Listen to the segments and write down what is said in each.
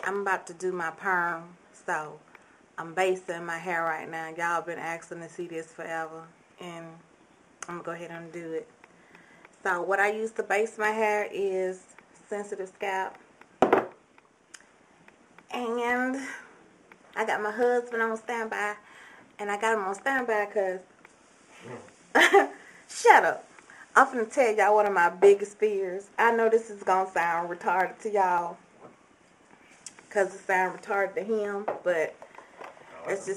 I'm about to do my perm, so I'm basting my hair right now. Y'all been asking to see this forever, and I'm going to go ahead and do it. So what I use to base my hair is Sensitive Scalp. And I got my husband on standby, and I got him on standby because, shut up. I'm finna tell y'all one of my biggest fears. I know this is gonna sound retarded to y'all, because it sounds retarded to him, but it's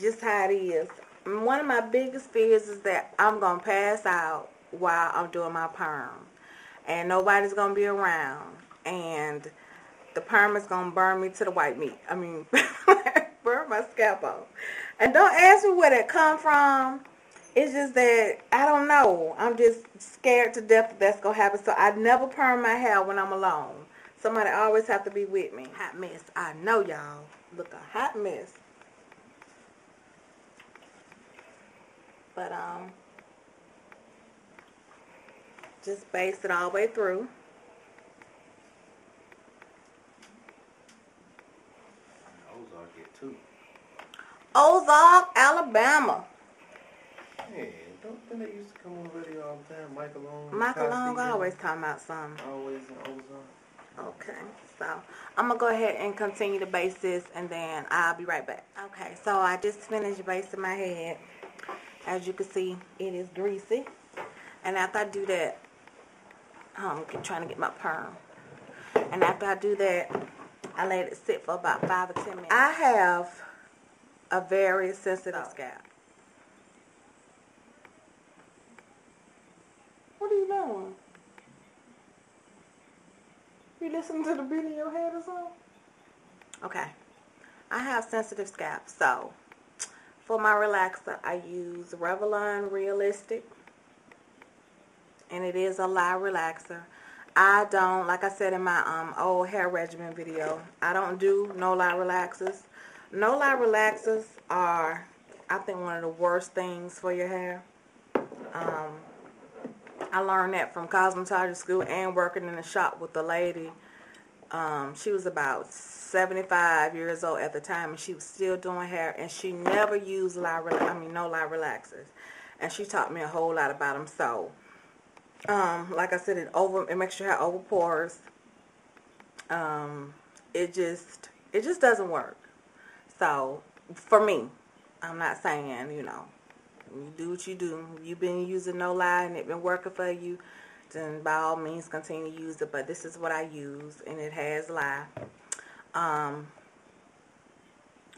just how it is. One of my biggest fears is that I'm gonna pass out while I'm doing my perm, and nobody's gonna be around, and the perm is gonna burn me to the white meat. I mean, burn my scalp off. And don't ask me where that come from. It's just that I don't know. I'm just scared to death that that's gonna happen. So I never perm my hair when I'm alone. Somebody always have to be with me. Hot mess. I know y'all look a hot mess. But just base it all the way through. Ozark get two. Ozark, Alabama. Hey, don't they used to come on the radio all the time? Michael Long. Michael Long always talking about something. Always in Ozark. Okay, so I'm going to go ahead and continue to base this, and then I'll be right back. Okay, so I just finished basting my head. As you can see, it is greasy. And after I do that, I'm trying to get my perm. And after I do that, I let it sit for about 5 or 10 minutes. I have a very sensitive scalp. What are you doing? You listening to the beat in your head or something? Okay. I have sensitive scalp, so for my relaxer, I use Revlon Realistic, and it is a lye relaxer. I don't, like I said in my old hair regimen video, I don't do no lye relaxers. No lye relaxers are, I think, one of the worst things for your hair. I learned that from cosmetology school and working in the shop with a lady. She was about 75 years old at the time, and she was still doing hair, and she never used no lye relaxers. And she taught me a whole lot about them. So, like I said, it makes your hair over porous. It just doesn't work. So, for me, I'm not saying, you do what you do. If you've been using no lye and it been working for you, then by all means continue to use it. But this is what I use, and it has lye.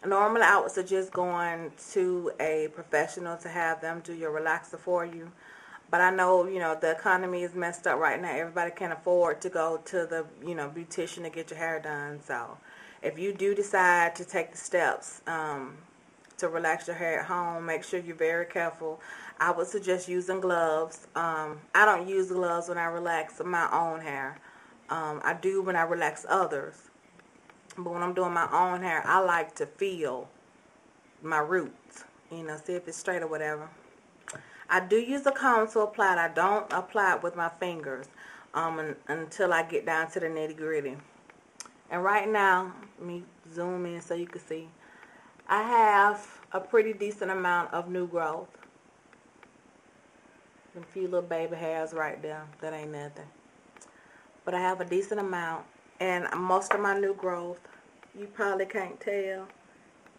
Normally I would suggest going to a professional to have them do your relaxer for you. But I know, the economy is messed up right now. Everybody can't afford to go to the, beautician to get your hair done. So if you do decide to take the steps to relax your hair at home, make sure you're very careful. I would suggest using gloves. I don't use gloves when I relax my own hair. I do when I relax others. But when I'm doing my own hair, I like to feel my roots, see if it's straight or whatever. I do use a comb to apply it. I don't apply it with my fingers until I get down to the nitty gritty. And right now, let me zoom in so you can see, I have a pretty decent amount of new growth. A few little baby hairs right there. That ain't nothing. But I have a decent amount. And most of my new growth, you probably can't tell,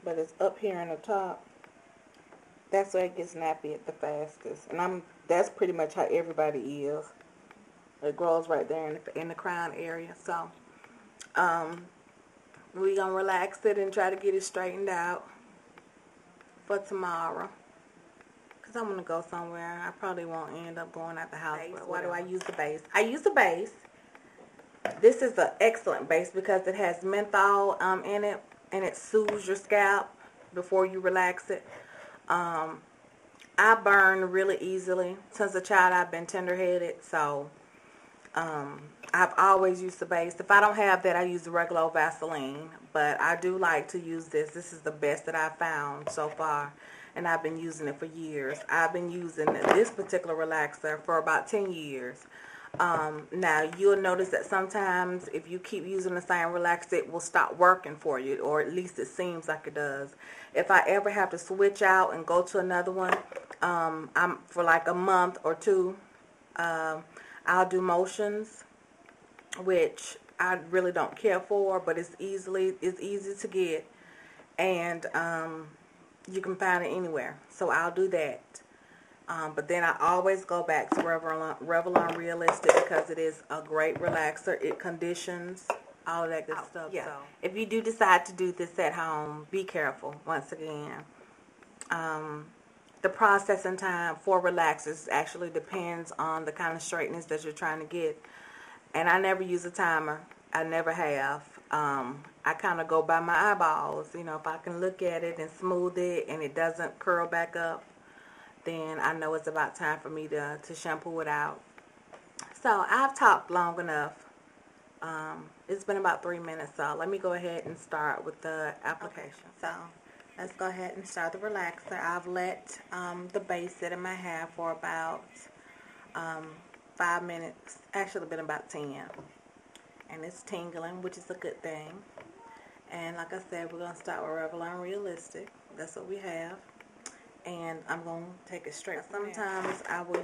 but it's up here in the top. That's where it gets nappy at the fastest. And that's pretty much how everybody is. It grows right there in the crown area. So, we're going to relax it and try to get it straightened out for tomorrow. Because I'm going to go somewhere. I probably won't end up going out the house. Why do I use the base? I use the base. This is an excellent base because it has menthol in it, and it soothes your scalp before you relax it. I burn really easily. Since a child, I've been tender-headed, so I've always used the base. If I don't have that, I use the regular old Vaseline, but I do like to use this. This is the best that I've found so far, and I've been using it for years. I've been using this particular relaxer for about 10 years. Now, you'll notice that sometimes if you keep using the same relaxer, it will stop working for you, or at least it seems like it does. If I ever have to switch out and go to another one, I'm for like a month or two, I'll do Motions, which I really don't care for, but it's easy to get, and you can find it anywhere. So I'll do that. But then I always go back to Revlon Realistic because it is a great relaxer. It conditions, all of that good stuff. Yeah. So if you do decide to do this at home, be careful. Once again, the processing time for relaxers actually depends on the kind of straightness that you're trying to get. And I never use a timer. I never have. I kind of go by my eyeballs. You know, if I can look at it and smooth it and it doesn't curl back up, then I know it's about time for me to shampoo it out. So I've talked long enough. It's been about 3 minutes, so let me go ahead and start with the application. Okay. So let's go ahead and start the relaxer. I've let the base sit in my hair for about 5 minutes. Actually, been about 10. And it's tingling, which is a good thing. And like I said, we're going to start with Revlon Realistic. That's what we have. And I'm going to take it straight. Sometimes I will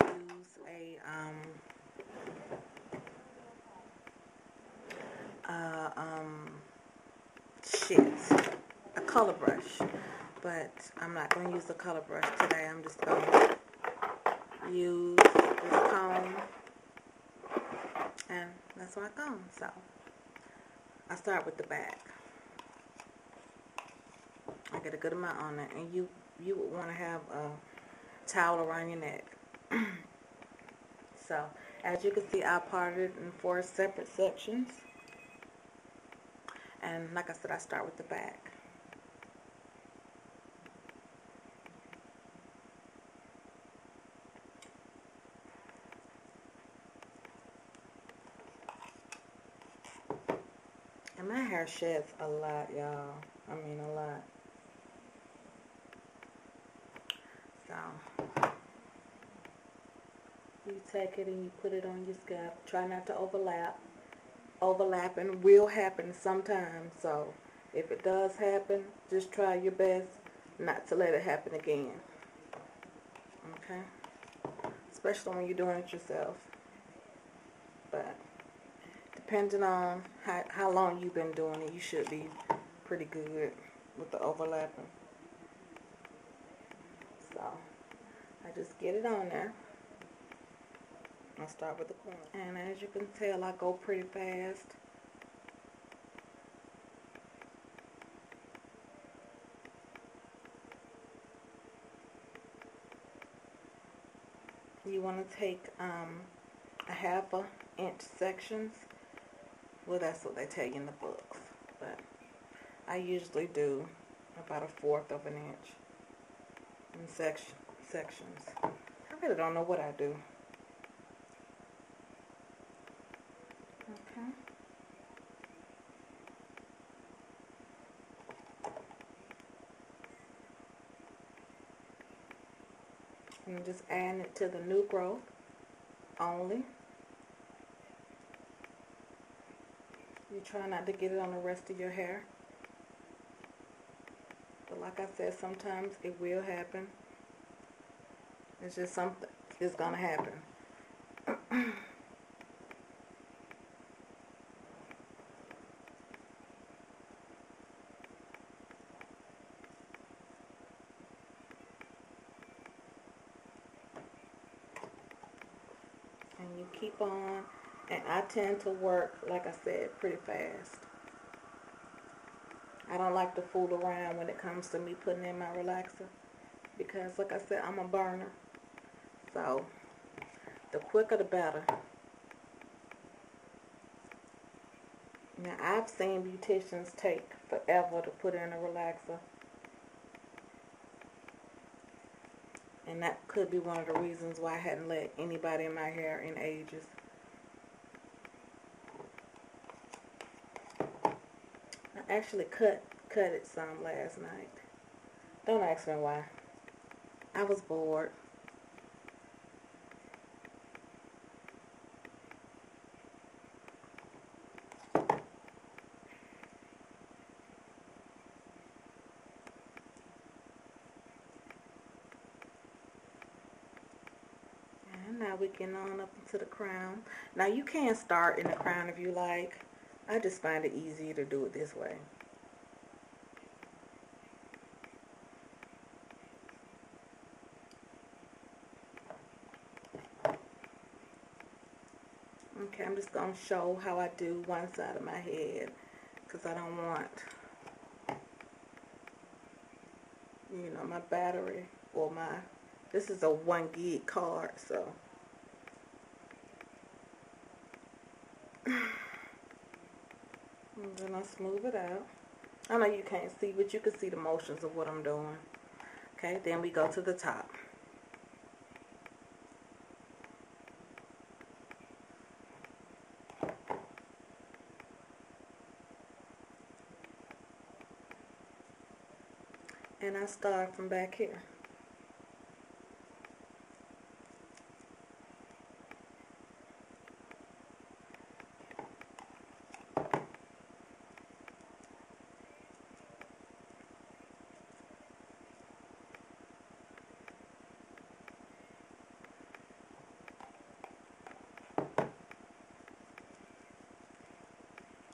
use a color brush. But I'm not going to use the color brush today. I'm just going to use this comb. And that's where I go. So I start with the back. I get a good amount on it. And you would want to have a towel around your neck. So, as you can see, I parted it in 4 separate sections. And like I said, I start with the back. And my hair sheds a lot, y'all. I mean, a lot. So, you take it and you put it on your scalp. Try not to overlap. Overlapping will happen sometimes. So, if it does happen, just try your best not to let it happen again. Okay? Especially when you're doing it yourself. But, depending on how long you've been doing it, you should be pretty good with the overlapping. So, I just get it on there. I'll start with the corner. And as you can tell, I go pretty fast. You want to take a 1/2 inch sections. Well, that's what they tell you in the books. But I usually do about 1/4 of an inch in sections. I really don't know what I do. Okay. And just adding it to the new growth only. You try not to get it on the rest of your hair. But like I said, sometimes it will happen. It's just something that's going to happen. And you keep on. And I tend to work, like I said, pretty fast. I don't like to fool around when it comes to me putting in my relaxer. Because, like I said, I'm a burner. So, the quicker the better. Now, I've seen beauticians take forever to put in a relaxer. And that could be one of the reasons why I hadn't let anybody in my hair in ages. I actually cut it some last night. Don't ask me why. I was bored. we're getting on up into the crown. Now you can start in the crown if you like. I just find it easier to do it this way. Okay, I'm just going to show how I do one side of my head because I don't want, you know, my battery or this is a 1 gig card, so. And then I smooth it out. I know you can't see, but you can see the motions of what I'm doing. Okay, then we go to the top. And I start from back here.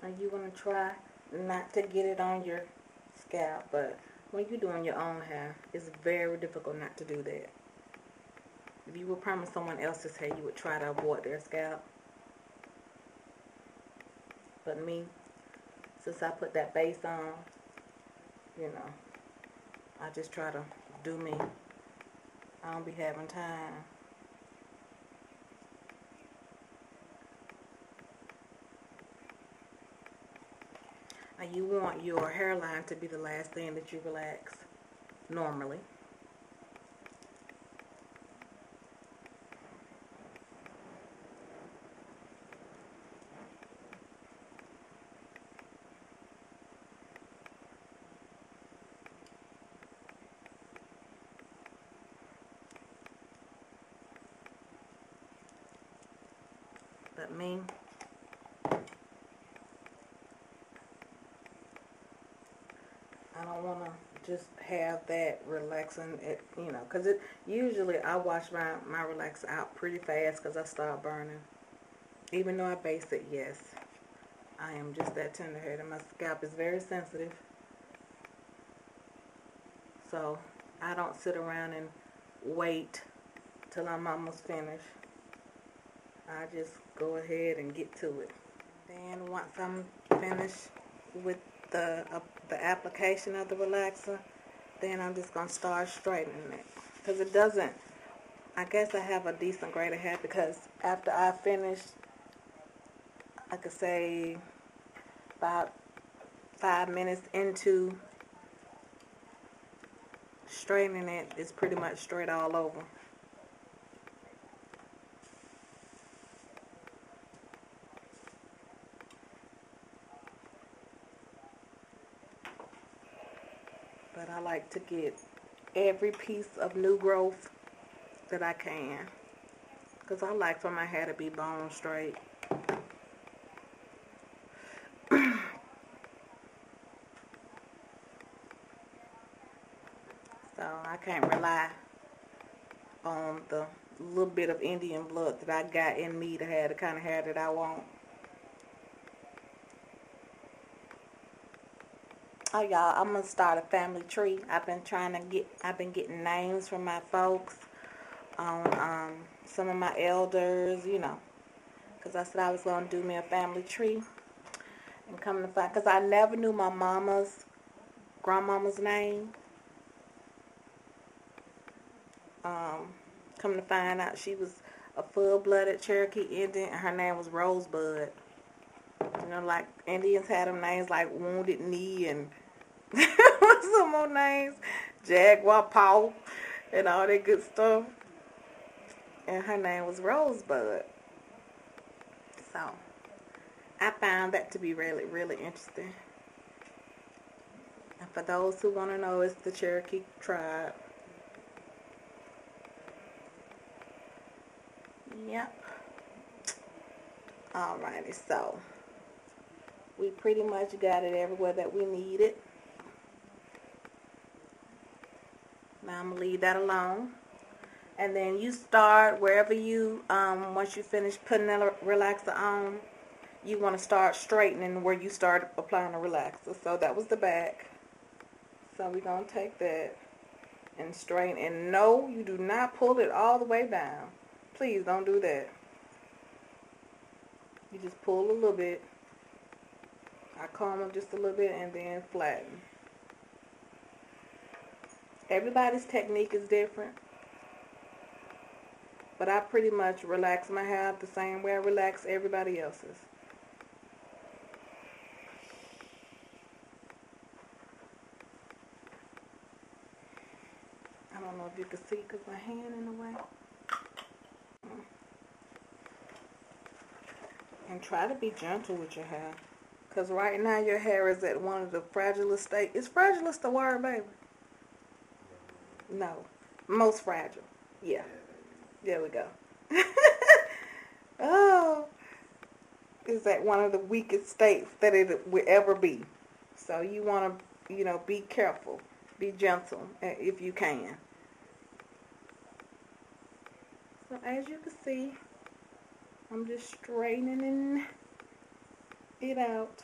Now you want to try not to get it on your scalp, but when you're doing your own hair, it's very difficult not to do that. If you were perming someone else's hair, you would try to avoid their scalp. But me, since I put that base on, you know, I just try to do me. I don't be having time. Now you want your hairline to be the last thing that you relax normally. But me, I don't want to just have that relaxing, you know, because usually I wash my relaxer out pretty fast because I start burning. Even though I base it, yes, I am just that tender-headed. My scalp is very sensitive. So I don't sit around and wait till I'm almost finished. I just go ahead and get to it. Then once I'm finished with the application of the relaxer, then I'm just going to start straightening it. Because it doesn't, I guess I have a decent grade of hair because after I finish, I could say about 5 minutes into straightening it, it's pretty much straight all over. But I like to get every piece of new growth that I can, because I like for my hair to be bone straight. So I can't rely on the little bit of Indian blood that I got in me to have the kind of hair that I want. Oh, y'all, I'm going to start a family tree. I've been getting names from my folks on some of my elders, you know, because I said I was going to do me a family tree. And come to find, because I never knew my grandmama's name. Come to find out she was a full-blooded Cherokee Indian, and her name was Rosebud. You know, like Indians had them names like Wounded Knee and some more names, Jaguar Paw, and all that good stuff. And her name was Rosebud. So I found that to be really, really interesting. And for those who want to know, it's the Cherokee tribe. Yep. Alrighty, so we pretty much got it everywhere that we need it. Now I'm going to leave that alone. And then you start wherever you, once you finish putting the relaxer on, you want to start straightening where you started applying the relaxer. So that was the back. So we're going to take that and straighten. And no, you do not pull it all the way down. Please don't do that. You just pull a little bit. I comb them just a little bit and then flatten. Everybody's technique is different. But I pretty much relax my hair the same way I relax everybody else's. I don't know if you can see because my hand in the way. And try to be gentle with your hair. Because right now your hair is at one of the fragilest states. Is fragilest the word, baby? No. Most fragile. Yeah. There we go. Oh. It's at one of the weakest states that it will ever be. So you want to, be careful. Be gentle if you can. So as you can see, I'm just straightening it out.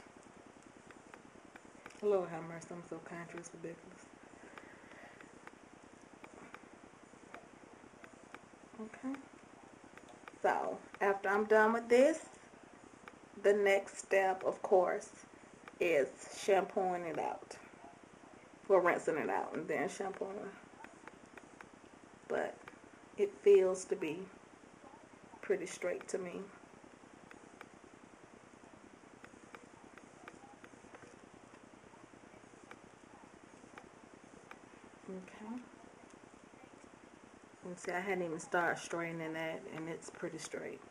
Lord have mercy, I'm so country, it's ridiculous. Okay. So after I'm done with this, the next step, of course, is shampooing it out. Well, rinsing it out and then shampooing it. But it feels to be pretty straight to me. Okay. And see, I hadn't even started straightening that, and it's pretty straight.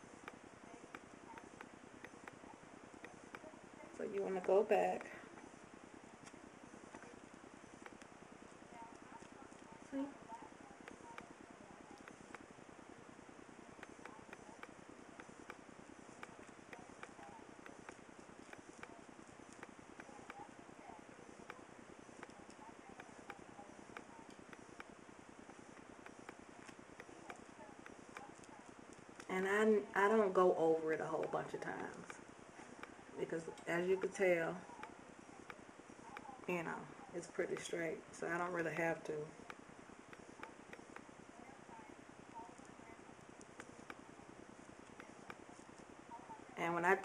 So you want to go back. See? And I don't go over it a whole bunch of times. Because as you can tell, it's pretty straight. So I don't really have to. And when I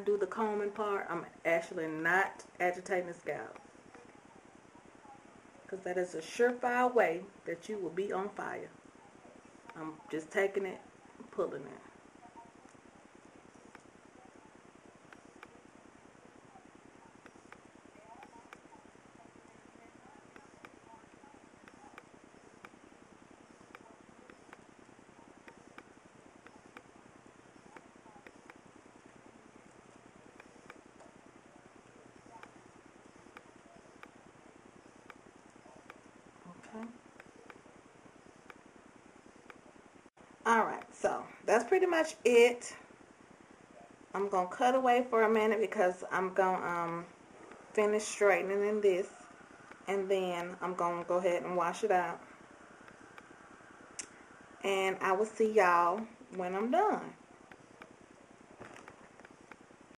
do the combing part, I'm actually not agitating the scalp. Because that is a surefire way that you will be on fire. I'm just taking it and pulling it. Okay. Alright, so that's pretty much it. I'm going to cut away for a minute because I'm going to finish straightening this. And then I'm going to go ahead and wash it out. And I will see y'all when I'm done.